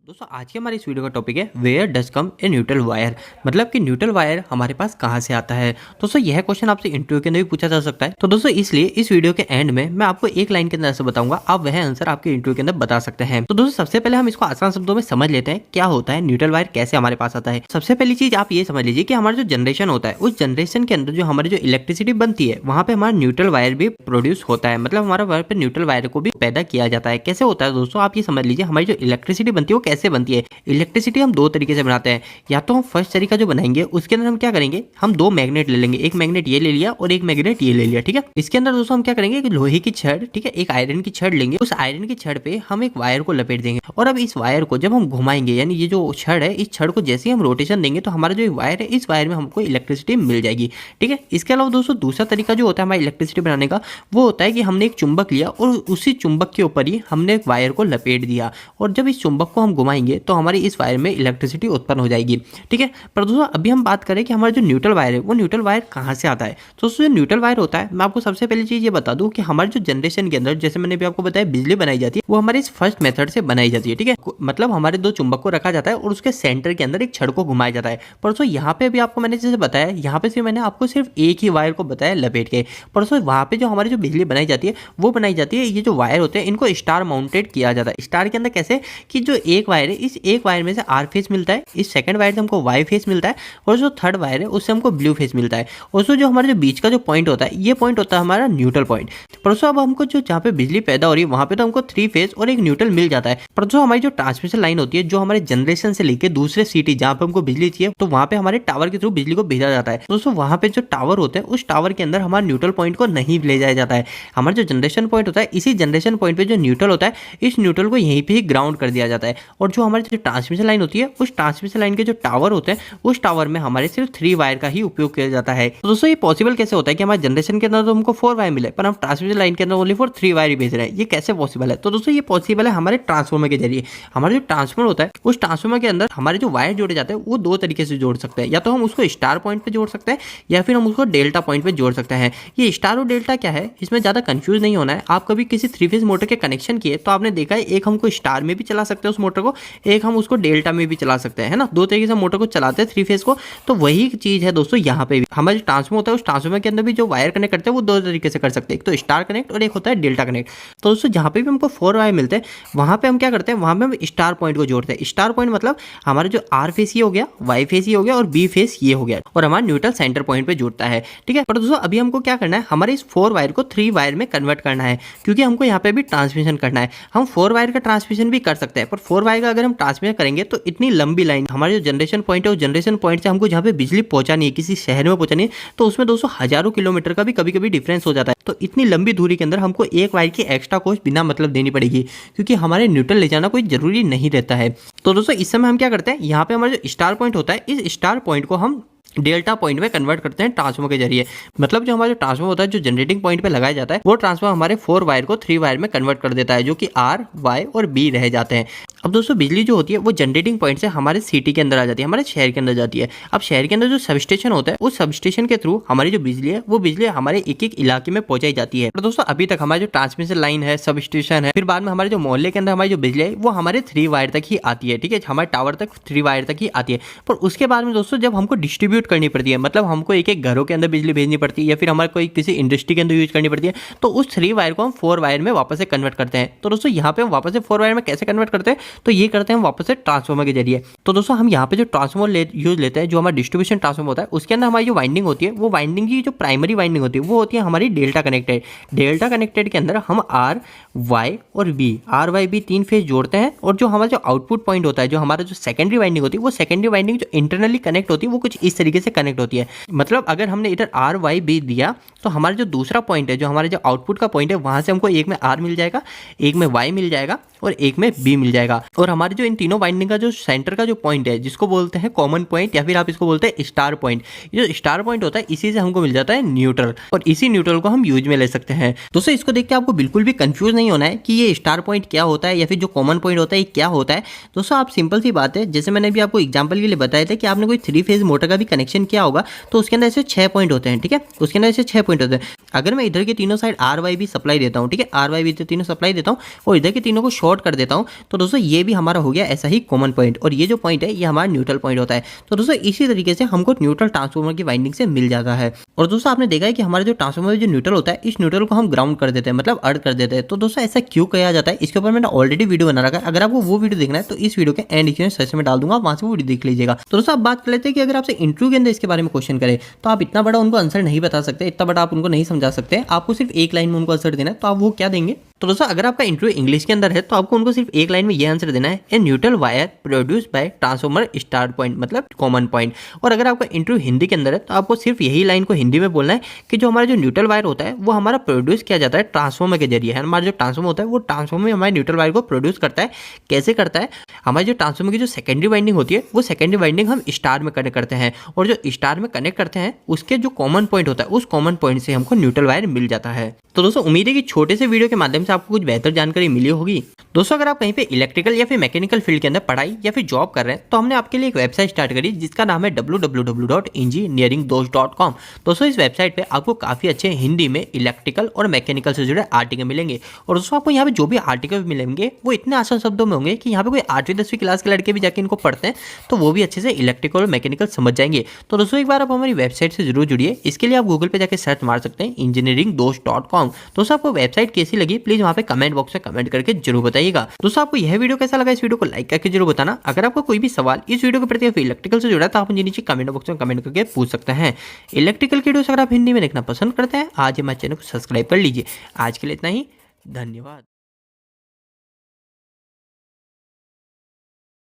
दोस्तों आज के हमारे इस वीडियो का टॉपिक है where does come a neutral wire. मतलब कि न्यूट्रल वायर हमारे पास कहाँ से आता है। दोस्तों यह क्वेश्चन आपसे इंटरव्यू के अंदर भी पूछा जा सकता है। तो दोस्तों इसलिए इस वीडियो के एंड में मैं आपको एक लाइन के अंदर से बताऊंगा, आप वह आंसर आपके इंटरव्यू के अंदर बता सकते हैं। तो दोस्तों सबसे पहले हम इसको आसान शब्दों में समझ लेते हैं क्या होता है न्यूट्रल वायर, कैसे हमारे पास आता है। सबसे पहली चीज आप ये समझ लीजिए कि हमारा जो जनरेशन होता है उस जनरेशन के अंदर जो हमारी जो इलेक्ट्रिसिटी बनती है वहां पे हमारा न्यूट्रल वायर भी प्रोड्यूस होता है। मतलब हमारा वहां पे न्यूट्रल वायर को भी पैदा किया जाता है। कैसे होता है दोस्तों आप ये समझ लीजिए, हमारी जो इलेक्ट्रिसिटी बनती है वो कैसे बनती है। इलेक्ट्रिसिटी हम दो तरीके से बनाते हैं। या तो हम फर्स्ट तरीका जो बनाएंगे उसके अंदर हम क्या करेंगे, हम दो मैग्नेट ले लेंगे, एक मैग्नेट ये ले लिया और एक मैग्नेट ये ले लिया, ठीक है। इसके अंदर दोस्तों हम क्या करेंगे कि लोहे की छड़, ठीक है, एक आयरन की छड़ लेंगे, उस आयरन की छड़ पे हम एक वायर को लपेट देंगे और अब इस वायर को जब हम घुमाएंगे, यानी ये जो छड़ है इस छड़ को जैसे ही हम रोटेशन देंगे तो हमारा जो वायर है इस वायर में हमको इलेक्ट्रिसिटी मिल जाएगी, ठीक है। इसके अलावा दोस्तों दूसरा तरीका जो होता है हमारी इलेक्ट्रिसिटी बनाने का वो होता है कि हमने एक चुंबक लिया और उसी चुंबक के ऊपर ही हमने एक वायर को लपेट दिया और जब इस चुंबक को हम घुमाएंगे तो हमारी इस वायर में इलेक्ट्रिसिटी उत्पन्न हो जाएगी, ठीक है। पर दोस्तों अभी हम बात करें कि हमारा जो न्यूट्रल वायर है वो न्यूट्रल वायर कहाँ से आता है। तो दोस्तों जो न्यूट्रल वायर होता है, मैं आपको सबसे पहली चीज ये बता दूं कि हमारे जो जनरेशन के अंदर, जैसे मैंने भी आपको बताया, बिजली बनाई जाती है वो हमारे इस फर्स्ट मेथड से बनाई जाती है, ठीक है। मतलब हमारे दो चुंबक को रखा जाता है और उसके सेंटर के अंदर एक छड़ को घुमाया जाता है। पर दोस्तों यहाँ पे भी आपको मैंने जैसे बताया, यहाँ पे सिर्फ मैंने आपको सिर्फ एक ही वायर को बताया लपेट के। पर दोस्तों वहाँ पे जो हमारी जो बिजली बनाई जाती है वो बनाई जाती है, ये जो वायर होते हैं इनको स्टार माउंटेड किया जाता है। स्टार के अंदर कैसे कि जो एक वायर है इस एक वायर में से आर फेस मिलता है, इस सेकंड वायर से हमको वाई फेस मिलता है और जो थर्ड वायर है उससे हमको ब्लू फेस मिलता है। और जो हमारे जो बीच का जो पॉइंट होता है ये पॉइंट होता है हमारा न्यूट्रल पॉइंट। पर अब हमको जो जहाँ पे बिजली पैदा हो रही है वहाँ पे तो हमको थ्री फेस और एक न्यूट्रल मिल जाता है। पर जो हमारी जो ट्रांसमिशन लाइन होती है जो हमारे जनरेशन से लेकर दूसरे सिटी जहाँ पे हमको बिजली चाहिए तो वहाँ पे हमारे टावर के थ्रू बिजली को भेजा जाता है। दोस्तों वहाँ पे जो टावर होते हैं उस टावर के अंदर हमारे न्यूट्रल पॉइंट को नहीं ले जाया जाता है। हमारा जो जनरेशन पॉइंट होता है इसी जनरेशन पॉइंट पे जो न्यूट्रल होता है इस न्यूट्रल को यहीं पे ही ग्राउंड कर दिया जाता है। और जो हमारी जो ट्रांसमिशन लाइन होती है उस ट्रांसमिशन लाइन के जो टावर होते हैं उस टावर में हमारे सिर्फ थ्री वायर का ही उपयोग किया जाता है। तो दोस्तों ये पॉसिबल कैसे होता है कि हमारे जनरेशन के अंदर तो हमको फोर वायर मिले पर हम ट्रांसमिशन लाइन के अंदर ओनली फॉर थ्री वायर ही भेज रहे हैं, ये कैसे पॉसिबल है। तो दोस्तों ये पॉसिबल है हमारे ट्रांसफॉर्मर के जरिए। हमारा जो ट्रांसफॉर्मर होता है उस ट्रांसफॉर्मर के अंदर हमारे जो वायर जोड़े जाते हैं वो दो तरीके से जोड़ सकते हैं। या तो हम उसको स्टार पॉइंट पे जोड़ सकते हैं या फिर हम उसको डेल्टा पॉइंट पे जोड़ सकते हैं। ये स्टार और डेल्टा क्या है इसमें ज़्यादा कंफ्यूज नहीं होना है। आप कभी किसी थ्री फेज मोटर के कनेक्शन किए तो आपने देखा है एक हमको स्टार में भी चला सकते हैं उस मोटर को, एक हम उसको डेल्टा में भी चला सकते हैं, है ना। दो तरीके से मोटर को चलाते हैं थ्री फेज को। तो वही चीज़ है दोस्तों यहाँ पे भी हमारा जो ट्रांसफॉर्मर होता है उस ट्रांसफॉर्मर के अंदर भी जो वायर कनेक्ट करते हैं वो दो तरीके से कर सकते हैं, एक तो स्टार कनेक्ट और एक होता है डेल्टा कनेक्ट। तो दोस्तों जहाँ पे भी हमको फोर वायर मिलते हैं वहाँ पे हम क्या करते हैं, वहाँ पे हम स्टार पॉइंट को जोड़ते हैं। स्टार पॉइंट मतलब हमारा जो आर फेस ये हो गया, वाई फेस ये हो गया और बी फेस ये हो गया और हमारा न्यूट्रल सेंटर पॉइंट पे जुड़ता है, ठीक है। पर दोस्तों अभी हमको क्या करना है, हमारे इस फोर वायर को थ्री वायर में कन्वर्ट करना है क्योंकि हमको यहाँ पे भी ट्रांसमिशन करना है। हम फोर वायर का ट्रांसमिशन भी कर सकते हैं पर फोर वायर का अगर हम ट्रांसमिशन करेंगे तो इतनी लंबी लाइन, हमारे जो जनरेशन पॉइंट है उस जनरेशन पॉइंट से हमको जहाँ पे बिजली पहुंचानी है किसी शहर में पहुंचानी है तो उसमें दोस्तों हजारों किलोमीटर का भी कभी कभी डिफरेंस हो जाता है। तो इतनी लंबी दूरी के अंदर हमको एक वायर की एक्स्ट्रा कॉस्ट बिना मतलब देनी पड़ेगी क्योंकि हमारे न्यूट्रल ले जाना कोई जरूरी नहीं रहता है। तो दोस्तों इस समय हम क्या करते हैं, यहाँ पे हमारा जो स्टार पॉइंट होता है इस स्टार पॉइंट को हम डेल्टा पॉइंट में कन्वर्ट करते हैं ट्रांसफॉर्मर के जरिए। मतलब जो हमारा जो ट्रांसफॉर्मर होता है जो जनरेटिंग पॉइंट पे लगाया जाता है वो ट्रांसफॉर्मर हमारे फोर वायर को थ्री वायर में कन्वर्ट कर देता है जो कि आर वाई और बी रह जाते हैं। अब दोस्तों बिजली जो होती है वो जनरेटिंग पॉइंट से हमारे सिटी के अंदर आ जाती है, हमारे शहर के अंदर जाती है। अब शहर के अंदर जो सब स्टेशन होता है उस सब स्टेशन के थ्रू हमारी जो बिजली है वो बिजली हमारे एक एक इलाके में पहुंचाई जाती है। तो दोस्तों अभी तक हमारी जो ट्रांसमिशन लाइन है, सब स्टेशन है, फिर बाद में हमारे जो मोहल्ले के अंदर हमारी जो बिजली है वो हमारे थ्री वायर तक ही आती है, ठीक है, हमारे टावर तक थ्री वायर तक ही आती है। पर उसके बाद में दोस्तों जब हमको डिस्ट्रीब्यूट करनी पड़ती है, मतलब हमको एक एक घरों के अंदर बिजली भेजनी पड़ती है या फिर हमारे कोई किसी इंडस्ट्री के अंदर यूज करनी पड़ती है तो उस थ्री वायर को हम फोर वायर में वापस से कन्वर्ट करते हैं। तो दोस्तों यहाँ पे हम वापस से फोर वायर में कैसे कन्वर्ट करते हैं, तो ये करते हैं हम वापस से ट्रांसफॉर्मर के जरिए। तो दोस्तों हम यहाँ पे जो ट्रांसफॉर्मर यूज लेते हैं, जो हमारा डिस्ट्रीब्यूशन ट्रांसफॉर्मर होता है उसके अंदर हमारी जो वाइंडिंग होती है वो वाइंडिंग की जो प्राइमरी वाइंडिंग होती है वो होती है हमारी डेल्टा कनेक्टेड। डेल्टा कनेक्टेड के अंदर हम आर वाई और बी, आर वाई बी तीन फेज जोड़ते हैं और जो हमारा जो आउटपुट पॉइंट होता है, जो हमारा जो सेकेंडरी वाइंडिंग होती है वो सेकेंडरी वाइंडिंग जो इंटरनली कनेक्ट होती है वो कुछ इस तरीके से कनेक्ट होती है। मतलब अगर हमने इधर आर वाई बी दिया तो हमारा जो दूसरा पॉइंट है, जो हमारे जो आउटपुट का पॉइंट है, वहां से हमको एक में आर मिल जाएगा, एक में वाई मिल जाएगा और एक में बी मिल जाएगा। और हमारे जो इन तीनों वाइंडिंग का जो सेंटर का जो पॉइंट है जिसको बोलते हैं कॉमन पॉइंट या फिर आप इसको बोलते हैं स्टार पॉइंट, ये जो स्टार पॉइंट होता है इसी से हमको मिल जाता है न्यूट्रल और इसी न्यूट्रल को हम यूज में ले सकते हैं। दोस्तों इसको देख के आपको बिल्कुल भी कंफ्यूज नहीं होना है कि ये स्टार पॉइंट क्या होता है या फिर जो कॉमन पॉइंट होता है क्या होता है। दोस्तों आप सिंपल सी बात है, जैसे मैंने भी आपको एग्जाम्पल के लिए बताया था कि आपने कोई थ्री फेज मोटर का भी कनेक्शन किया होगा तो उसके अंदर ऐसे 6 पॉइंट होते हैं, ठीक है, उसके अंदर ऐसे 6 पॉइंट होते हैं। अगर मैं इधर के तीनों साइड RY भी सप्लाई देता हूँ, ठीक है, RY भी तीनों सप्लाई देता हूँ और इधर के तीनों को शॉर्ट कर देता हूँ, तो दोस्तों ये भी हमारा हो गया ऐसा ही कॉमन पॉइंट, और ये जो पॉइंट है ये हमारा न्यूट्रल पॉइंट होता है। तो दोस्तों इसी तरीके से हमको न्यूट्रल ट्रांसफार्मर की वाइंडिंग से मिल जाता है। और दोस्तों आपने देखा है कि हमारा जो ट्रांसफार्मर जो न्यूट्रल होता है, इस न्यूट्रल को हम ग्राउंड कर देते हैं, मतलब अर्ड कर देते हैं। तो दोस्तों ऐसा क्यों किया जाता है, इसके ऊपर मैंने ऑलरेडी वीडियो बना रखा है। अगर आपको वो वीडियो देखना है तो इस वीडियो के एंड सेक्शन में डाल दूंगा, वहां से वो वीडियो देख लीजिएगा। तो दोस्तों आप बात कर लेते हैं कि अगर आपसे इंटरव्यू के अंदर इसके बारे में क्वेश्चन करें तो आप इतना बड़ा उनको आंसर नहीं बता सकते, इतना बड़ा आप उनको नहीं समझा सकते, आपको सिर्फ एक लाइन में उनको आंसर देना है, तो आप वो क्या देंगे। तो दोस्तों अगर आपका इंटरव्यू इंग्लिश के अंदर है तो आपको उनको सिर्फ एक लाइन में ये आंसर देना है, a neutral wire produce by transformer start point, मतलब कॉमन पॉइंट। और अगर आपका इंटरव्यू हिंदी के अंदर है तो आपको सिर्फ यही लाइन को हिंदी में बोलना है कि जो हमारा जो न्यूट्रल वायर होता है वो हमारा प्रोड्यूस किया जाता है ट्रांसफार्मर के जरिए। हमारा जो ट्रांसफार्मर होता है वो ट्रांसफार्मर में हमारे न्यूट्रल वायर को प्रोड्यूस करता है। कैसे करता है, हमारी जो ट्रांसफार्मर की जो सेकेंडरी वाइंडिंग होती है वो सेकेंडरी वाइंडिंग हम स्टार में कनेक्ट करते हैं, और जो स्टार में कनेक्ट करते हैं उसके जो कॉमन पॉइंट होता है उस कॉमन पॉइंट से हमको न्यूट्रल वायर मिल जाता है। तो दोस्तों उम्मीद है कि छोटे से वीडियो के माध्यम से आपको कुछ बेहतर जानकारी मिली होगी। दोस्तों अगर आप कहीं पे इलेक्ट्रिकल या फिर मैकेनिकल फील्ड के अंदर पढ़ाई या फिर जॉब कर रहे हैं तो हमने आपके लिए एक वेबसाइट स्टार्ट करी जिसका नाम है www.engineeringdost.com। दोस्तों इस वेबसाइट पे आपको काफी अच्छे हिंदी में इलेक्ट्रिकल और मैकेनिकल से जुड़े आर्टिकल मिलेंगे, और दोस्तों आपको यहाँ पे जो भी आर्टिकल मिलेंगे वो इतने आसान शब्दों में होंगे कि यहाँ पे कोई 8वीं 10वीं क्लास के लड़के भी जाके इनको पढ़ते हैं तो वो भी अच्छे से इलेक्ट्रिकल और मैकेनिकल समझ जाएंगे। तो दोस्तों एक बार आप हमारी वेबसाइट से जरूर जुड़िए। इसके लिए आप गूगल पे जाकर सर्च मार सकते हैं engineeringdost.com। दोस्तों आपको वेबसाइट कैसी लगी प्लीज वहाँ पे कमेंट बॉक्स में कमेंट करके जरूर बताइएगा। दोस्तों आपको यह वीडियो कैसा लगा, इस वीडियो को लाइक करके जरूर बताना। अगर आपको कोई भी सवाल इस वीडियो के प्रति इलेक्ट्रिकल से जुड़ा तो आप मुझे नीचे कमेंट बॉक्स में कमेंट करके पूछ सकते हैं। इलेक्ट्रिकल की वीडियोस अगर आप हिंदी में देखना पसंद करते हैं आज हमारे चैनल को सब्सक्राइब कर लीजिए। आज के लिए इतना ही, धन्यवाद।